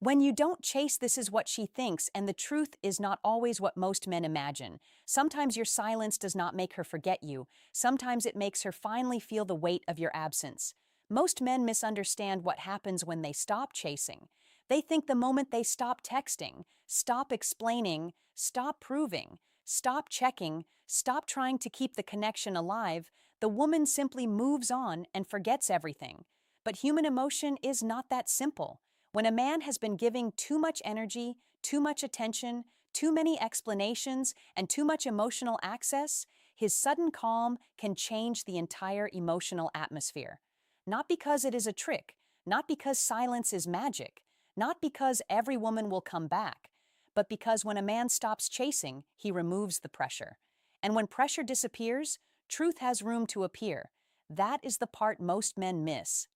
When you don't chase, this is what she thinks, and the truth is not always what most men imagine. Sometimes your silence does not make her forget you. Sometimes it makes her finally feel the weight of your absence. Most men misunderstand what happens when they stop chasing. They think the moment they stop texting, stop explaining, stop proving, stop checking, stop trying to keep the connection alive, the woman simply moves on and forgets everything. But human emotion is not that simple. When a man has been giving too much energy, too much attention, too many explanations, and too much emotional access, his sudden calm can change the entire emotional atmosphere. Not because it is a trick, not because silence is magic, not because every woman will come back, but because when a man stops chasing, he removes the pressure. And when pressure disappears, truth has room to appear. That is the part most men miss.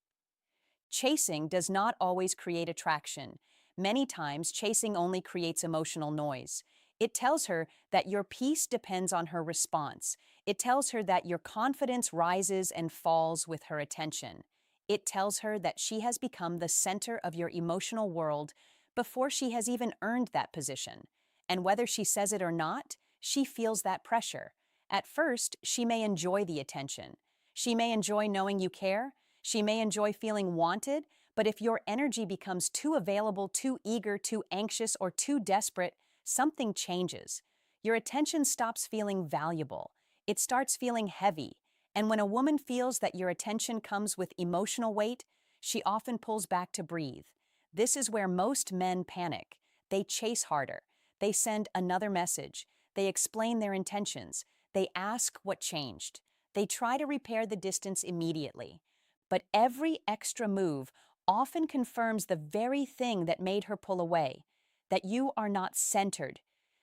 Chasing does not always create attraction. Many times, chasing only creates emotional noise. It tells her that your peace depends on her response. It tells her that your confidence rises and falls with her attention. It tells her that she has become the center of your emotional world before she has even earned that position. And whether she says it or not, she feels that pressure. At first, she may enjoy the attention. She may enjoy knowing you care. She may enjoy feeling wanted, but if your energy becomes too available, too eager, too anxious, or too desperate, something changes. Your attention stops feeling valuable. It starts feeling heavy. And when a woman feels that your attention comes with emotional weight, she often pulls back to breathe. This is where most men panic. They chase harder. They send another message. They explain their intentions. They ask what changed. They try to repair the distance immediately. But every extra move often confirms the very thing that made her pull away, that you are not centered,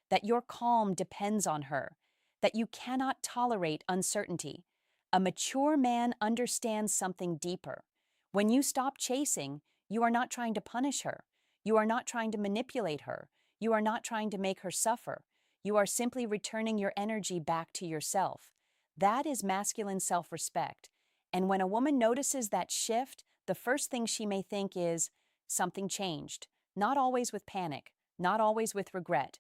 that your calm depends on her, that you cannot tolerate uncertainty. A mature man understands something deeper. When you stop chasing, you are not trying to punish her. You are not trying to manipulate her. You are not trying to make her suffer. You are simply returning your energy back to yourself. That is masculine self-respect. And when a woman notices that shift, the first thing she may think is, something changed. Not always with panic, not always with regret,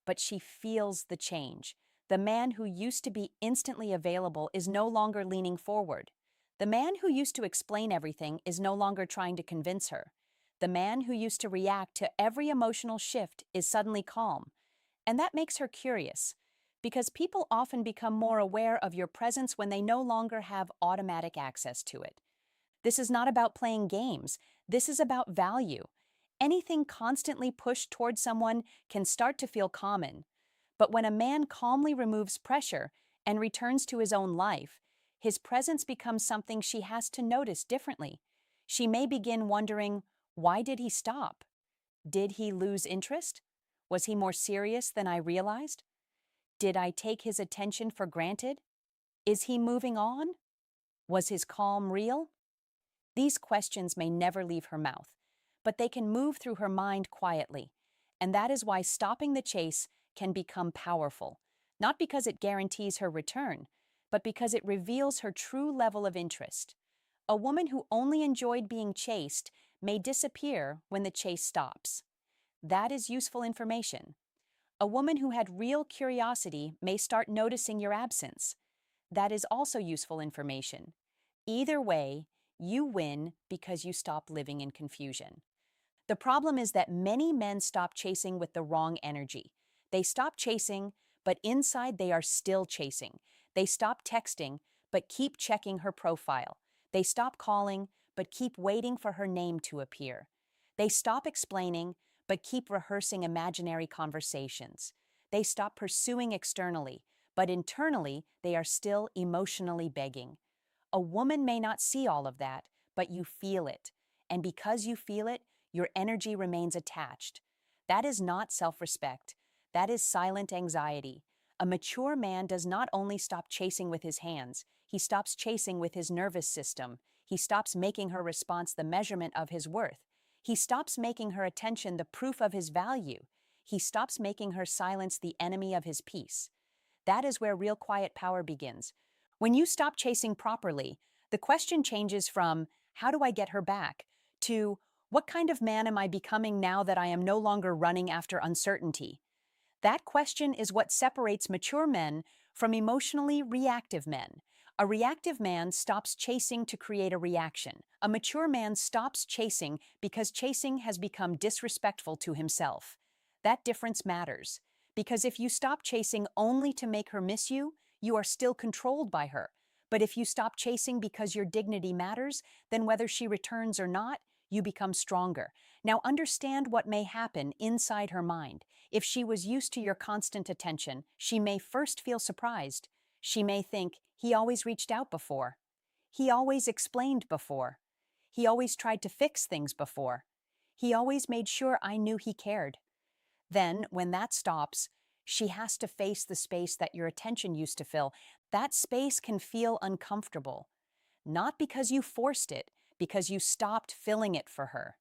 but she feels the change. The man who used to be instantly available is no longer leaning forward. The man who used to explain everything is no longer trying to convince her. The man who used to react to every emotional shift is suddenly calm. And that makes her curious, because people often become more aware of your presence when they no longer have automatic access to it. This is not about playing games. This is about value. Anything constantly pushed toward someone can start to feel common. But when a man calmly removes pressure and returns to his own life, his presence becomes something she has to notice differently. She may begin wondering, why did he stop? Did he lose interest? Was he more serious than I realized? Did I take his attention for granted? Is he moving on? Was his calm real? These questions may never leave her mouth, but they can move through her mind quietly. And that is why stopping the chase can become powerful, not because it guarantees her return, but because it reveals her true level of interest. A woman who only enjoyed being chased may disappear when the chase stops. That is useful information. A woman who had real curiosity may start noticing your absence. That is also useful information. Either way, you win because you stop living in confusion. The problem is that many men stop chasing with the wrong energy. They stop chasing, but inside they are still chasing. They stop texting, but keep checking her profile. They stop calling, but keep waiting for her name to appear. They stop explaining, but keep rehearsing imaginary conversations. They stop pursuing externally, but internally they are still emotionally begging. A woman may not see all of that, but you feel it. And because you feel it, your energy remains attached. That is not self-respect. That is silent anxiety. A mature man does not only stop chasing with his hands, he stops chasing with his nervous system. He stops making her response the measurement of his worth. He stops making her attention the proof of his value. He stops making her silence the enemy of his peace. That is where real quiet power begins. When you stop chasing properly, the question changes from, how do I get her back, to, What kind of man am I becoming now that I am no longer running after uncertainty? That question is what separates mature men from emotionally reactive men. A reactive man stops chasing to create a reaction. A mature man stops chasing because chasing has become disrespectful to himself. That difference matters, because if you stop chasing only to make her miss you, you are still controlled by her. But if you stop chasing because your dignity matters, then whether she returns or not, you become stronger. Now understand what may happen inside her mind. If she was used to your constant attention, she may first feel surprised. She may think, he always reached out before. He always explained before. He always tried to fix things before. He always made sure I knew he cared. Then, when that stops, she has to face the space that your attention used to fill. That space can feel uncomfortable, not because you forced it, because you stopped filling it for her.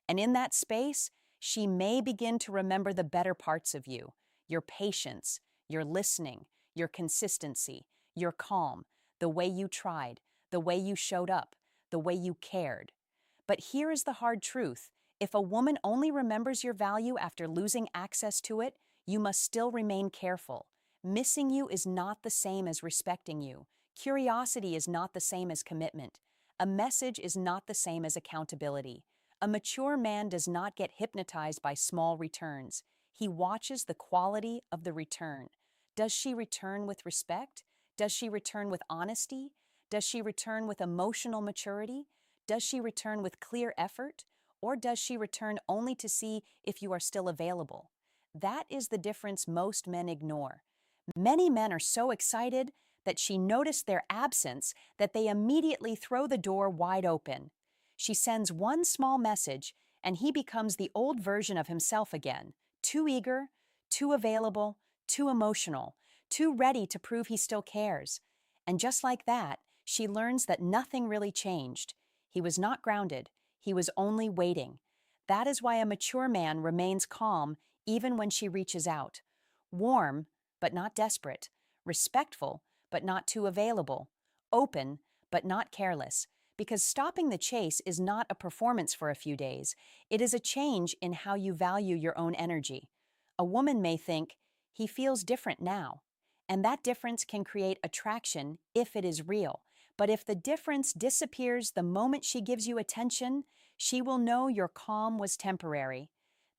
And in that space, she may begin to remember the better parts of you, your patience, your listening, your consistency, your calm, the way you tried, the way you showed up, the way you cared. But here is the hard truth. If a woman only remembers your value after losing access to it, you must still remain careful. Missing you is not the same as respecting you. Curiosity is not the same as commitment. A message is not the same as accountability. A mature man does not get hypnotized by small returns. He watches the quality of the return. Does she return with respect? Does she return with honesty? Does she return with emotional maturity? Does she return with clear effort? Or does she return only to see if you are still available? That is the difference most men ignore. Many men are so excited that she noticed their absence that they immediately throw the door wide open. She sends one small message, and he becomes the old version of himself again, too eager, too available, too emotional, too ready to prove he still cares. And just like that, she learns that nothing really changed. He was not grounded, he was only waiting. That is why a mature man remains calm even when she reaches out. Warm, but not desperate. Respectful, but not too available. Open, but not careless. Because stopping the chase is not a performance for a few days. It is a change in how you value your own energy. A woman may think, he feels different now. And that difference can create attraction if it is real. But if the difference disappears the moment she gives you attention, she will know your calm was temporary.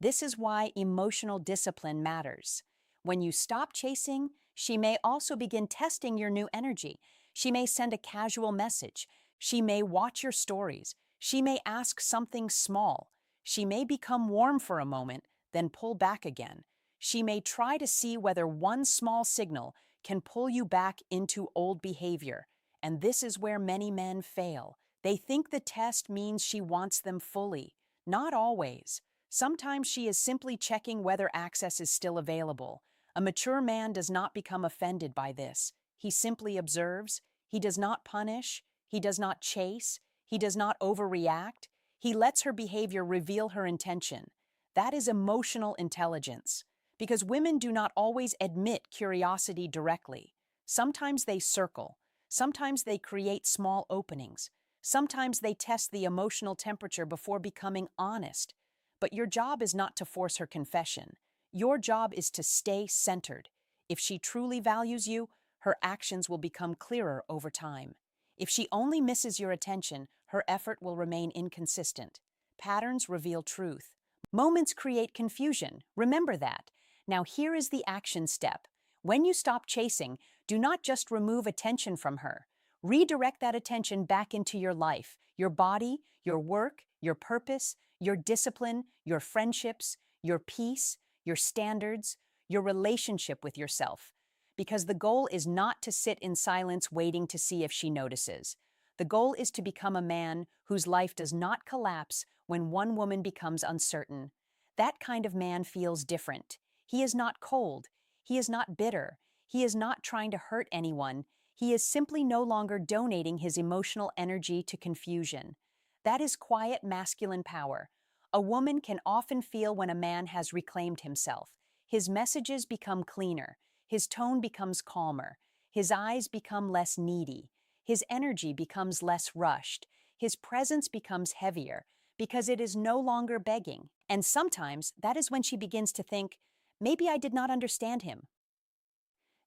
This is why emotional discipline matters. When you stop chasing, she may also begin testing your new energy. She may send a casual message. She may watch your stories. She may ask something small. She may become warm for a moment, then pull back again. She may try to see whether one small signal can pull you back into old behavior. And this is where many men fail. They think the test means she wants them fully. Not always. Sometimes she is simply checking whether access is still available. A mature man does not become offended by this. He simply observes. He does not punish. He does not chase. He does not overreact. He lets her behavior reveal her intention. That is emotional intelligence. Because women do not always admit curiosity directly. Sometimes they circle. Sometimes they create small openings. Sometimes they test the emotional temperature before becoming honest. But your job is not to force her confession. Your job is to stay centered. If she truly values you, her actions will become clearer over time. If she only misses your attention, her effort will remain inconsistent. Patterns reveal truth. Moments create confusion. Remember that. Now here is the action step. When you stop chasing, do not just remove attention from her. Redirect that attention back into your life, your body, your work, your purpose, your discipline, your friendships, your peace, your standards, your relationship with yourself. Because the goal is not to sit in silence waiting to see if she notices. The goal is to become a man whose life does not collapse when one woman becomes uncertain. That kind of man feels different. He is not cold. He is not bitter. He is not trying to hurt anyone. He is simply no longer donating his emotional energy to confusion. That is quiet masculine power. A woman can often feel when a man has reclaimed himself. His messages become cleaner. His tone becomes calmer. His eyes become less needy. His energy becomes less rushed. His presence becomes heavier because it is no longer begging. And sometimes that is when she begins to think, maybe I did not understand him.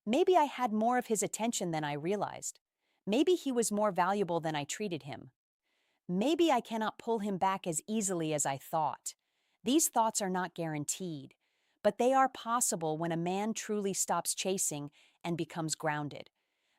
Maybe I had more of his attention than I realized. Maybe he was more valuable than I treated him. Maybe I cannot pull him back as easily as I thought. These thoughts are not guaranteed, but they are possible when a man truly stops chasing and becomes grounded.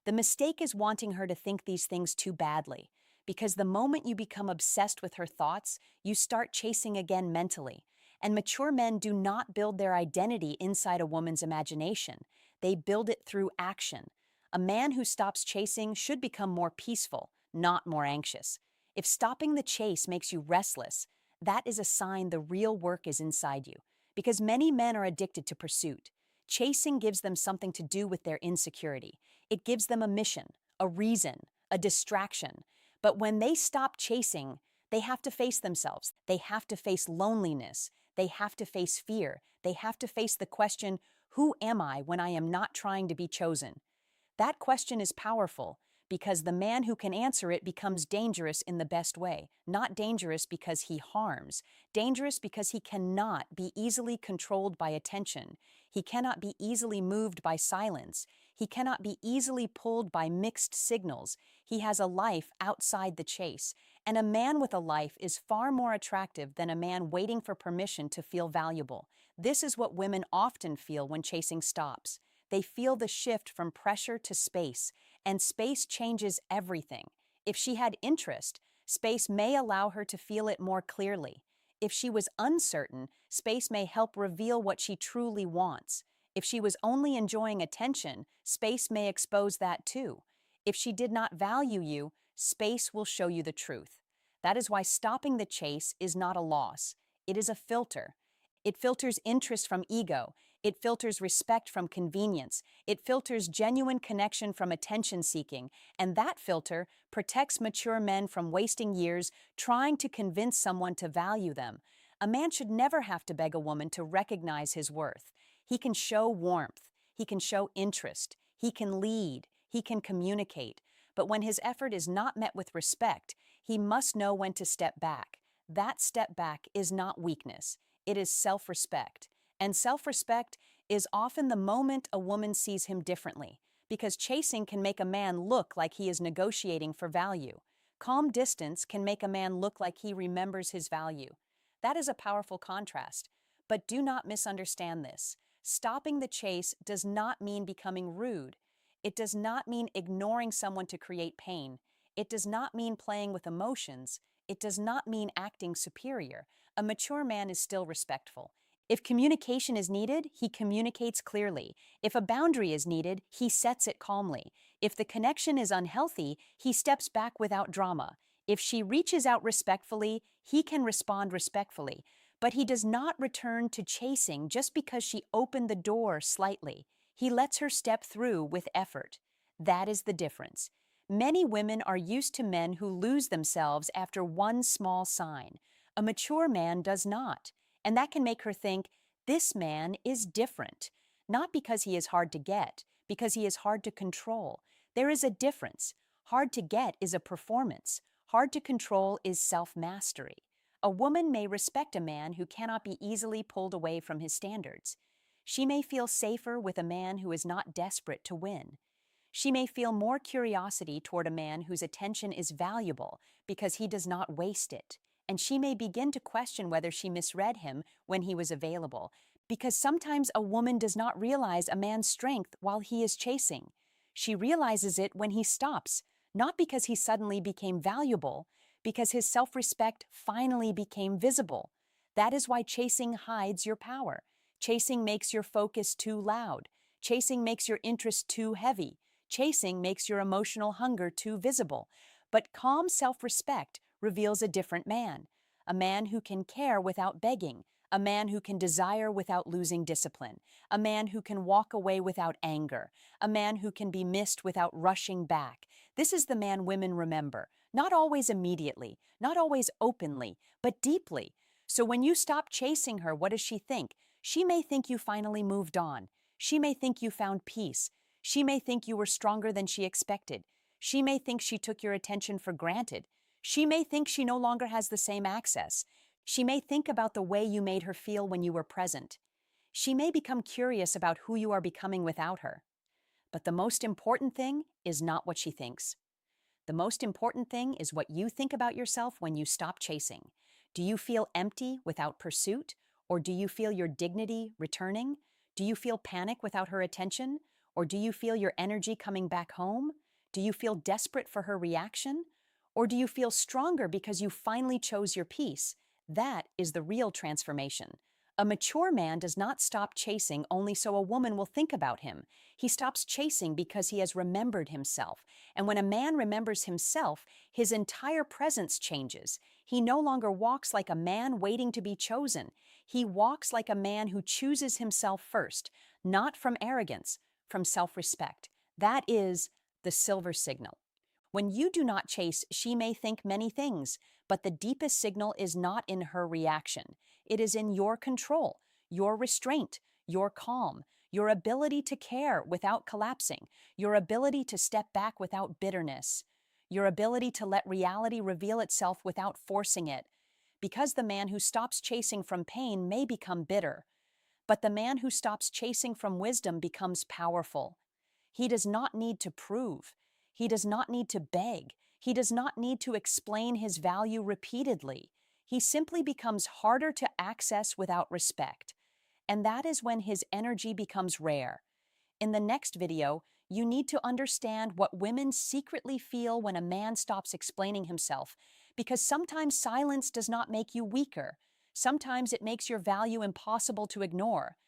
The mistake is wanting her to think these things too badly, because the moment you become obsessed with her thoughts, you start chasing again mentally. And mature men do not build their identity inside a woman's imagination. They build it through action. A man who stops chasing should become more peaceful, not more anxious. If stopping the chase makes you restless, that is a sign the real work is inside you. Because many men are addicted to pursuit. Chasing gives them something to do with their insecurity. It gives them a mission, a reason, a distraction. But when they stop chasing, they have to face themselves. They have to face loneliness. They have to face fear. They have to face the question, who am I when I am not trying to be chosen? That question is powerful because the man who can answer it becomes dangerous in the best way. Not dangerous because he harms, dangerous because he cannot be easily controlled by attention. He cannot be easily moved by silence. He cannot be easily pulled by mixed signals. He has a life outside the chase. And a man with a life is far more attractive than a man waiting for permission to feel valuable. This is what women often feel when chasing stops. They feel the shift from pressure to space, and space changes everything. If she had interest, space may allow her to feel it more clearly. If she was uncertain, space may help reveal what she truly wants. If she was only enjoying attention, space may expose that too. If she did not value you, space will show you the truth. That is why stopping the chase is not a loss. It is a filter. It filters interest from ego. It filters respect from convenience. It filters genuine connection from attention-seeking. And that filter protects mature men from wasting years trying to convince someone to value them. A man should never have to beg a woman to recognize his worth. He can show warmth. He can show interest. He can lead. He can communicate. But when his effort is not met with respect, he must know when to step back. That step back is not weakness. It is self-respect. And self-respect is often the moment a woman sees him differently, because chasing can make a man look like he is negotiating for value. Calm distance can make a man look like he remembers his value. That is a powerful contrast. But do not misunderstand this. Stopping the chase does not mean becoming rude. It does not mean ignoring someone to create pain. It does not mean playing with emotions. It does not mean acting superior. A mature man is still respectful. If communication is needed, he communicates clearly. If a boundary is needed, he sets it calmly. If the connection is unhealthy, he steps back without drama. If she reaches out respectfully, he can respond respectfully. But he does not return to chasing just because she opened the door slightly. He lets her step through with effort. That is the difference. Many women are used to men who lose themselves after one small sign. A mature man does not. And that can make her think, this man is different. Not because he is hard to get, because he is hard to control. There is a difference. Hard to get is a performance. Hard to control is self-mastery. A woman may respect a man who cannot be easily pulled away from his standards. She may feel safer with a man who is not desperate to win. She may feel more curiosity toward a man whose attention is valuable because he does not waste it. And she may begin to question whether she misread him when he was available, because sometimes a woman does not realize a man's strength while he is chasing. She realizes it when he stops, not because he suddenly became valuable, because his self-respect finally became visible. That is why chasing hides your power. Chasing makes your focus too loud. Chasing makes your interest too heavy. Chasing makes your emotional hunger too visible. But calm self-respect reveals a different man, a man who can care without begging, a man who can desire without losing discipline, a man who can walk away without anger, a man who can be missed without rushing back. This is the man women remember, not always immediately, not always openly, but deeply. So when you stop chasing her, what does she think? She may think you finally moved on. She may think you found peace. She may think you were stronger than she expected. She may think she took your attention for granted. She may think she no longer has the same access. She may think about the way you made her feel when you were present. She may become curious about who you are becoming without her. But the most important thing is not what she thinks. The most important thing is what you think about yourself when you stop chasing. Do you feel empty without pursuit? Or do you feel your dignity returning? Do you feel panic without her attention? Or do you feel your energy coming back home? Do you feel desperate for her reaction? Or do you feel stronger because you finally chose your peace? That is the real transformation. A mature man does not stop chasing only so a woman will think about him. He stops chasing because he has remembered himself. And when a man remembers himself, his entire presence changes. He no longer walks like a man waiting to be chosen. He walks like a man who chooses himself first, not from arrogance, from self-respect. That is the silver signal. When you do not chase, she may think many things, but the deepest signal is not in her reaction. It is in your control, your restraint, your calm, your ability to care without collapsing, your ability to step back without bitterness, your ability to let reality reveal itself without forcing it. Because the man who stops chasing from pain may become bitter, but the man who stops chasing from wisdom becomes powerful. He does not need to prove. He does not need to beg. He does not need to explain his value repeatedly. He simply becomes harder to access without respect. And that is when his energy becomes rare. In the next video, you need to understand what women secretly feel when a man stops explaining himself, because sometimes silence does not make you weaker. Sometimes it makes your value impossible to ignore.